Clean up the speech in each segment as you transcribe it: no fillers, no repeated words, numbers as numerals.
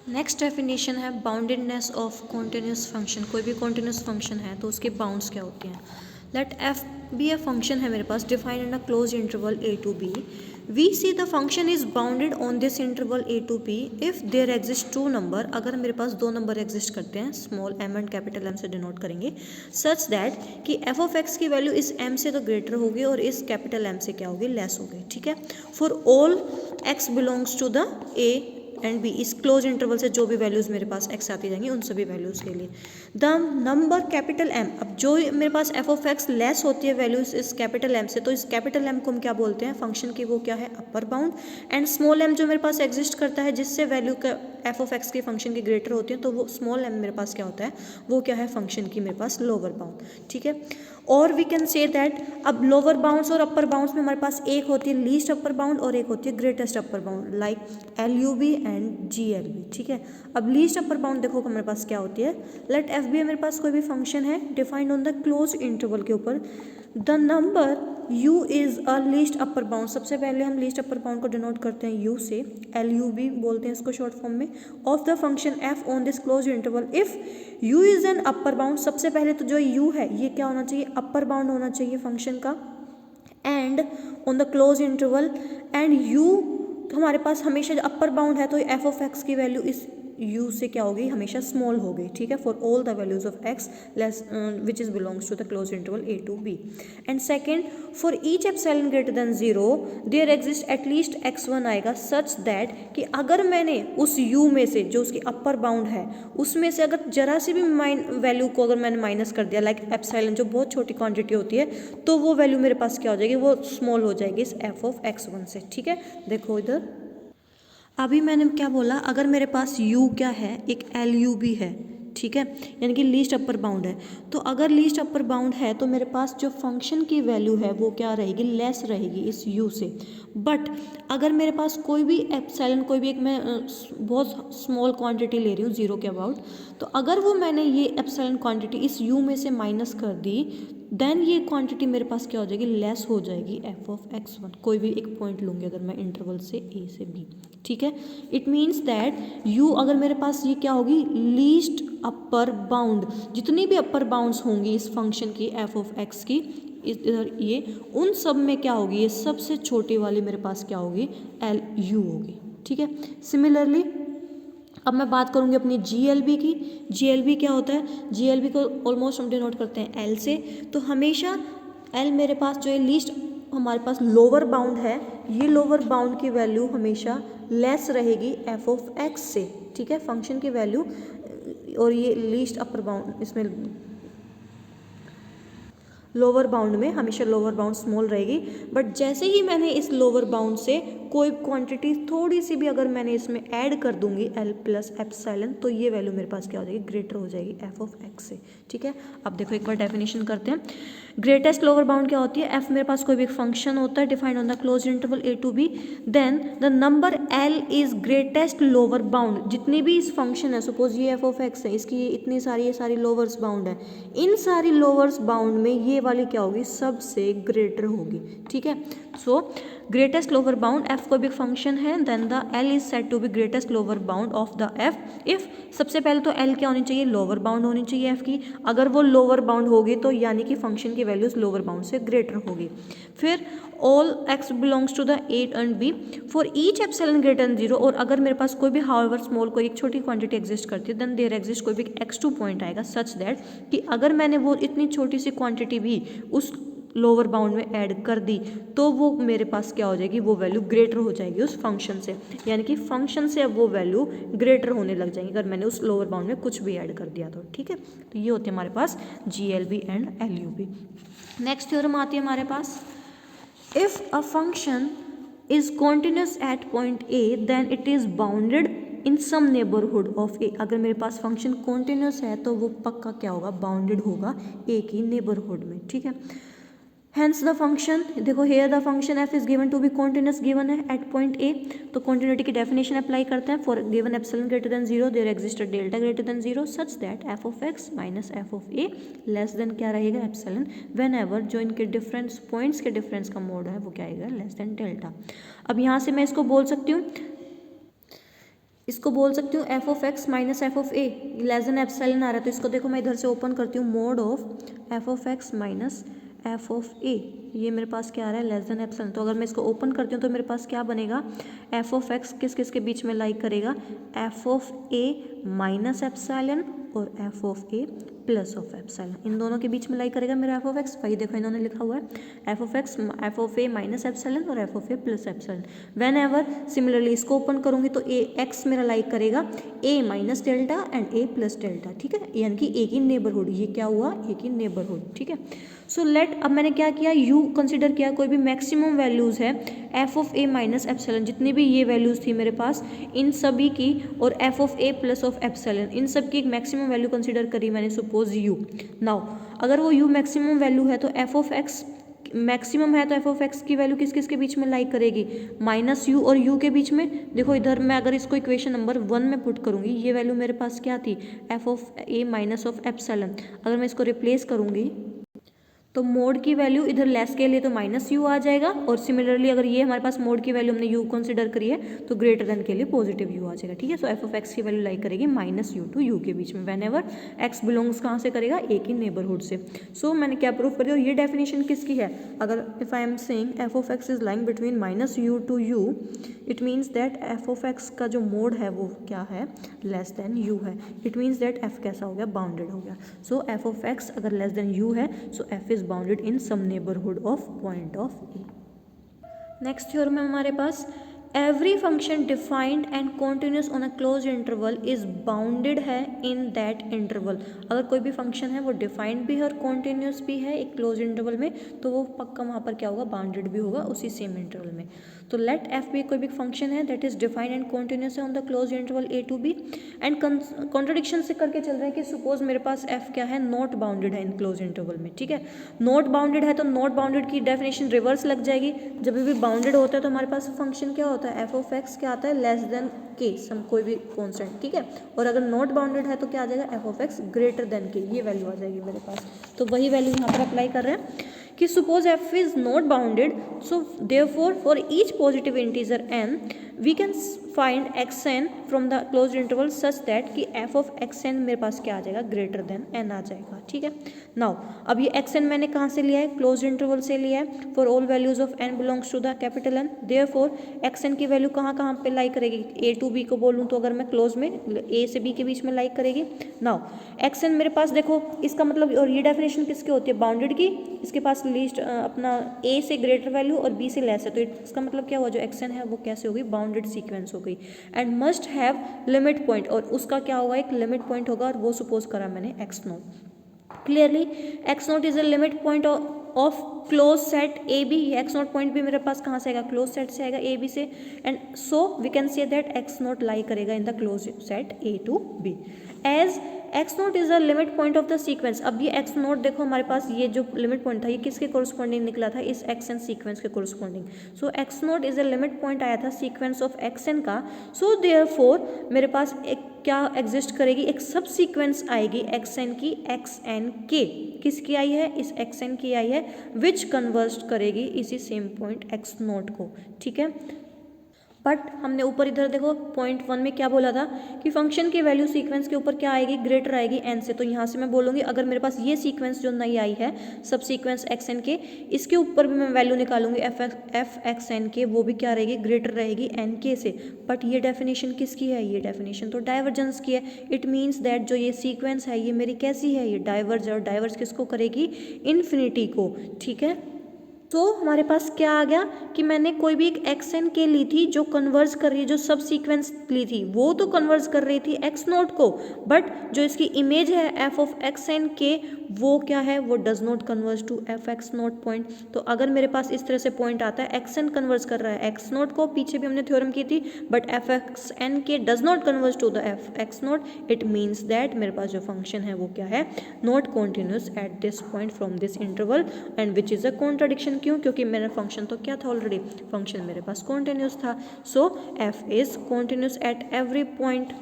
Next definition है boundedness of continuous function. कोई भी कॉन्टिन्यूस फंक्शन है तो उसके बाउंड्स क्या होते हैं। Let f be a function है मेरे पास defined in a close interval a to b. We see the function is bounded on this interval a to b if there exist two number. अगर मेरे पास दो नंबर एग्जिस्ट करते हैं, small m and capital m से denote करेंगे, such that कि f of x की वैल्यू इस एम से तो ग्रेटर होगी और इस कैपिटल एम से क्या होगी, लेस होगी। ठीक है, for all x belongs to the A and B. इस क्लोज इंटरवल से जो भी वैल्यूज़ मेरे पास एक्स आती जाएंगी उन सभी वैल्यूज़ के लिए द नंबर कैपिटल एम। अब जो मेरे पास एफ ऑफ एक्स लेस होती है वैल्यूज़ इस कैपिटल एम से, तो इस कैपिटल एम को हम क्या बोलते हैं, फंक्शन की वो क्या है, upper bound. And small M जो मेरे पास एग्जिस्ट करता है जिससे वैल्यू का एफ ऑफ एक्स की फंक्शन की ग्रेटर होती है, तो वो स्मॉल एम मेरे पास क्या होता है, वो क्या है, फंक्शन की मेरे पास लोअर बाउंड। ठीक है, और वी कैन से दैट अब लोअर बाउंड्स और अपर बाउंड्स में हमारे पास एक होती है लीस्ट अपर बाउंड और एक होती है greatest upper bound, like L U B and G L B. ठीक है, अब लीस्ट अपर बाउंड देखो हमारे पास क्या होती है। लेट एफ बी मेरे पास कोई भी फंक्शन है defined on the close interval के ऊपर, the number u is a least upper bound. सबसे पहले हम लीस्ट अपर बाउंड को डिनोट करते हैं u से, एल यू बी बोलते हैं इसको शॉर्ट फॉर्म में, of the function f on this close interval if u is an upper bound. सबसे पहले तो जो u है ये क्या होना चाहिए, अपर बाउंड होना चाहिए फंक्शन का, and on the close interval and u हमारे पास हमेशा अपर बाउंड है तो एफ ऑफ एक्स की वैल्यू इस u से क्या होगी, हमेशा स्मॉल होगी। ठीक है, for all the values of x less which is belongs to the close interval a to b। And second, for each epsilon greater than 0 there exist at least x1 आएगा, सच that कि अगर मैंने उस u में से जो उसकी अपर बाउंड है उसमें से अगर जरा सी भी वैल्यू को अगर मैंने माइनस कर दिया, लाइक एप्सिलॉन जो बहुत छोटी क्वांटिटी होती है, तो वो वैल्यू मेरे पास क्या हो जाएगी, वो स्मॉल हो जाएगी इस f ऑफ x1 से। ठीक है, देखो इधर अभी मैंने क्या बोला, अगर मेरे पास u क्या है, एक एल यू भी है, ठीक है, यानी कि लीस्ट अपर बाउंड है, तो अगर लीस्ट अपर बाउंड है तो मेरे पास जो फंक्शन की वैल्यू है वो क्या रहेगी, लेस रहेगी इस u से। बट अगर मेरे पास कोई भी एप्सिलॉन, कोई भी एक मैं बहुत स्मॉल क्वांटिटी ले रही हूँ जीरो के अबाउट, तो अगर वो मैंने ये एप्सिलॉन क्वांटिटी इस u में से माइनस कर दी, देन ये क्वांटिटी मेरे पास क्या हो जाएगी, लेस हो जाएगी एफ ऑफ x1। कोई भी एक पॉइंट लूँगी अगर मैं इंटरवल से a से b। ठीक है, इट मीन्स दैट u अगर मेरे पास ये क्या होगी, लीस्ट अपर बाउंड, जितनी भी अपर बाउंड्स होंगी इस फंक्शन की एफ ऑफ x की, इधर ये उन सब में क्या होगी, ये सबसे छोटी वाली मेरे पास क्या होगी, एल यू होगी। ठीक है, सिमिलरली अब मैं बात करूंगी अपनी GLB की। GLB क्या होता है, GLB को ऑलमोस्ट हम डिनोट करते हैं L से, तो हमेशा L मेरे पास जो है लीस्ट हमारे पास लोअर बाउंड है, ये लोअर बाउंड की वैल्यू हमेशा लेस रहेगी एफ ऑफ एक्स से। ठीक है, फंक्शन की वैल्यू, और ये लीस्ट अपर बाउंड, इसमें लोअर बाउंड में हमेशा लोअर बाउंड स्मॉल रहेगी। बट जैसे ही मैंने इस लोअर बाउंड से कोई क्वांटिटी थोड़ी सी भी अगर मैंने इसमें ऐड कर दूंगी L प्लस एप्सिलॉन, तो ये वैल्यू मेरे पास क्या हो जाएगी, ग्रेटर हो जाएगी एफ ऑफ एक्स से। ठीक है, अब देखो एक बार डेफिनेशन करते हैं। ग्रेटेस्ट लोअर बाउंड क्या होती है, एफ मेरे पास कोई भी एक फंक्शन होता है defined on the close interval a to b, then the number L is greatest lower bound. जितनी भी इस फंक्शन है, सपोज ये एफ ऑफ एक्स है, इसकी ये इतनी सारी ये सारी लोअर्स बाउंड है, इन सारी लोअर्स बाउंड में ये वाली क्या होगी, सबसे ग्रेटर होगी। ठीक है, so greatest lower bound F कोई भी फंक्शन है, then the L is said to be greatest lower bound of the F if, सबसे पहले तो एल क्या होनी चाहिए, लोअर बाउंड होनी चाहिए एफ की। अगर वो लोअर बाउंड होगी तो यानी कि फंक्शन की वैल्यूज लोअर बाउंड से ग्रेटर होगी। फिर all x belongs to the A and b for each epsilon greater than 0, और अगर मेरे पास कोई भी हाउएवर स्मॉल कोई एक छोटी क्वांटिटी एग्जिस्ट करती है, देन देयर एग्जिस्ट कोई भी x2 पॉइंट आएगा, सच दैट कि अगर मैंने वो इतनी छोटी सी क्वांटिटी भी उस लोअर बाउंड में ऐड कर दी, तो वो मेरे पास क्या हो जाएगी, वो वैल्यू ग्रेटर हो जाएगी उस फंक्शन से, यानी कि फंक्शन से अब वो वैल्यू ग्रेटर होने लग जाएगी अगर मैंने उस लोअर बाउंड में कुछ भी ऐड कर दिया तो। ठीक है, तो ये होते हैं हमारे पास GLB and LUB। Next theorem आती है हमारे पास, if a function is continuous at point A then it is bounded in some neighbourhood of A। अगर मेरे पास फंक्शन कॉन्टिन्यूस है तो वो पक्का क्या होगा, बाउंडेड होगा A की नेबरहुड में। ठीक है, हेंस द फंक्शन, देखो here the function f is given to be continuous given है एट पॉइंट A, तो कॉन्टिन्यूटी की डेफिनेशन अप्लाई करते हैं। For given epsilon greater than 0 there exist a delta greater than 0 such that f of x minus f of a less than क्या रहेगा, epsilon, whenever जो इनके difference points के difference का mod है वो क्या आएगा, लेस देन डेल्टा। अब यहाँ से मैं इसको बोल सकती हूँ इसको बोल सकती हूँ f of x minus f of a, less than epsilon आ रहा है, तो इसको देखो मैं इधर से ओपन करती हूँ, mod of f of x minus f of a, ये मेरे पास क्या आ रहा है, लेस देन एप्सिलॉन। तो अगर मैं इसको ओपन करती हूँ तो मेरे पास क्या बनेगा, एफ ऑफ एक्स किस किस के बीच में लाइक करेगा, f of a minus epsilon और f of a plus of epsilon, इन दोनों के बीच में लाइक करेगा मेरा एफ ऑफ एक्स। वही देखो इन्होंने लिखा हुआ है f of x, f of a minus epsilon और f of a plus epsilon. Whenever similarly इसको ओपन करूंगी तो ए एक्स मेरा लाइक करेगा a minus delta and a plus delta, ठीक है, यानी कि ए की नेबरहुड, ये क्या हुआ, ए की नेबरहुड, ठीक है। सो लेट, अब मैंने क्या किया, यू कंसिडर किया, कोई भी मैक्सिमम वैल्यूज़ है f of a minus epsilon, जितनी भी ये वैल्यूज़ थी मेरे पास इन सभी की, और f of a plus of epsilon, इन सब की एक मैक्सिमम वैल्यू कंसिडर करी मैंने, सपोज यू। नाउ अगर वो यू मैक्सिमम वैल्यू है तो एफ ऑफ एक्स मैक्सिमम है, तो एफ ऑफ एक्स की वैल्यू किस किस के बीच में लाइक करेगी, माइनस यू और यू के बीच में। देखो इधर मैं अगर इसको इक्वेशन नंबर 1 में पुट करूंगी, ये वैल्यू मेरे पास क्या थी, F of a minus of epsilon, अगर मैं इसको रिप्लेस करूंगी तो मोड की वैल्यू इधर लेस के लिए तो माइनस यू आ जाएगा, और सिमिलरली अगर ये हमारे पास मोड की वैल्यू हमने यू कंसिडर करी है तो ग्रेटर देन के लिए पॉजिटिव यू आ जाएगा, ठीक है। सो एफ ऑफ एक्स की वैल्यू लाइक करेगी माइनस यू टू यू के बीच में, वेन एवर एक्स बिलोंग्स कहाँ से करेगा, ए की नेबरहुड से। सो मैंने क्या प्रूफ कर दिया, और ये डेफिनेशन किसकी है, अगर if I am saying f of x is lying between minus u to u, it means that f of x का जो मोड है वो क्या है, लेस देन यू है, इट मीन्स दैट एफ कैसा हो गया, बाउंडेड हो गया। सो एफ ऑफ एक्स अगर लेस देन यू है, so f is bounded in some neighbourhood of point of a. Next theorem है हमारे पास, every function defined and continuous on a close interval is bounded है in that interval. अगर कोई भी function है वो defined भी है और कॉन्टिन्यूस भी है एक क्लोज इंटरवल में, तो वो पक्का वहाँ पर क्या होगा, बाउंडेड भी होगा उसी सेम इंटरवल में। तो लेट एफ भी कोई भी फंक्शन है that is defined and continuous है on the close interval a to b, and contradiction से करके चल रहे हैं कि सपोज मेरे पास एफ क्या है, नॉट बाउंडेड है इन क्लोज इंटरवल में, ठीक है। नॉट बाउंडेड है तो नॉट बाउंडेड की डेफिनेशन रिवर्स लग जाएगी, जब भी बाउंडेड होता है तो हमारे पास फंक्शन क्या होता है, एफ ऑफ एक्स क्या आता है, लेस देन के सम कोई भी कॉन्स्टेंट, ठीक है। और अगर नॉट बाउंडेड है तो क्या आ जाएगा, F of x greater than के, ये वैल्यू आ जाएगी मेरे पास। तो वही वैल्यू यहाँ पर अप्लाई कर रहे हैं कि suppose f is not bounded, so therefore for each positive integer n we can find x n from the close interval such that कि एफ ऑफ एक्स एन मेरे पास क्या आ जाएगा, ग्रेटर देन एन आ जाएगा, ठीक है। नाउ अब ये एक्स एन मैंने कहाँ से लिया है, क्लोज इंटरवल से लिया है, for all values of n belongs to the capital n, therefore x n की वैल्यू कहाँ कहाँ पे लाइक करेगी, ए टू बी को बोलूँ तो अगर मैं क्लोज में ए से बी के बीच में लाइक करेगी। नाउ एक्स एन मेरे पास देखो, इसका मतलब, और ये डेफिनेशन किसकी होती है, बाउंडेड की, इसके पास लीस्ट अपना ए से ग्रेटर वैल्यू और बी से लेस है, तो इसका मतलब क्या हुआ, जो एक्स एन है वो कैसे होगी, बाउंडेड सीक्वेंस हो गई, and must have limit point, और उसका क्या होगा, एक लिमिट पॉइंट होगा, और वो सपोज करा मैंने x naught. Clearly x note is a limit point of close set a b, x naught point भी मेरे पास कहाँ से आएगा, क्लोज सेट से आएगा ए बी से, and so we can say that x not lie करेगा in the close set a to b, as x note is the limit point of the sequence. अब ये एक्स नोट देखो हमारे पास ये जो लिमिट पॉइंट था ये किसके कोरस्पॉन्डिंग निकला था, इस एक्स एन सीक्वेंस के corresponding. So x note is a limit point आया था सीक्वेंस ऑफ एक्स एन का, सो देयरफॉर मेरे पास एक क्या एग्जिस्ट करेगी, एक सब सीक्वेंस आएगी एक्स एन की, एक्स एन के, किसकी आई है, इस एक्स एन की आई है, विच कन्वर्ज करेगी इसी सेम पॉइंट एक्स नोट को, ठीक है। बट हमने ऊपर इधर देखो पॉइंट 1 में क्या बोला था कि फंक्शन की वैल्यू सीक्वेंस के ऊपर क्या आएगी, ग्रेटर आएगी एन से, तो यहाँ से मैं बोलूँगी अगर मेरे पास ये सीक्वेंस जो नई आई है सब सीक्वेंस एक्स एन के, इसके ऊपर भी मैं वैल्यू निकालूंगी एफ एक्स एन के, वो भी क्या रहेगी, ग्रेटर रहेगी एन के से। बट ये डेफिनेशन किसकी है, ये डेफिनेशन तो डाइवर्जेंस की है, इट मीन्स दैट जो ये सीक्वेंस है ये मेरी कैसी है, ये डाइवर्ज, और डाइवर्ज किसको करेगी, इन्फिनिटी को, ठीक है। तो हमारे पास क्या आ गया कि मैंने कोई भी एक एक्स एन के ली थी जो कन्वर्ज कर रही है, जो सब सीक्वेंस ली थी वो तो कन्वर्ज कर रही थी एक्स नोट को, बट जो इसकी इमेज है एफ ऑफ एक्स एन के वो क्या है, वो does not converge to f x naught point. तो अगर मेरे पास इस तरह से पॉइंट आता है एक्स एन कन्वर्ज कर रहा है एक्स नोट को, पीछे भी हमने थ्योरम की थी, बट एफ एक्स एन के does not converge to the f x naught, it means that मेरे पास जो फंक्शन है वो क्या है, not continuous at this point from this interval, and which is a contradiction. क्यों, क्योंकि मेरा फंक्शन तो क्या था, ऑलरेडी फंक्शन मेरे पास कॉन्टिन्यूस था, so f is continuous at every point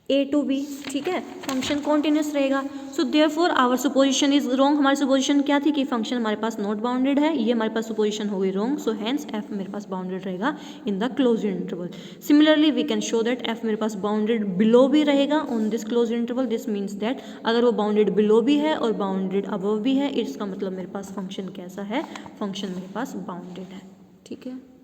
a to b, ठीक है, फंक्शन कॉन्टिन्यूस रहेगा। So therefore our supposition is wrong. हमारी सुपोजिशन क्या थी कि फंक्शन हमारे पास नॉट बाउंडेड है, ये हमारे पास सुपोजिशन हो गई रॉन्ग। सो हैंस एफ मेरे पास बाउंडेड रहेगा in the close interval. Similarly we can show that f मेरे पास बाउंडेड बिलो भी रहेगा on this close interval. This means that अगर वो बाउंडेड बिलो भी है और बाउंडेड अबव भी है, इसका मतलब मेरे पास फंक्शन कैसा है, फंक्शन मेरे पास बाउंडेड है, ठीक है।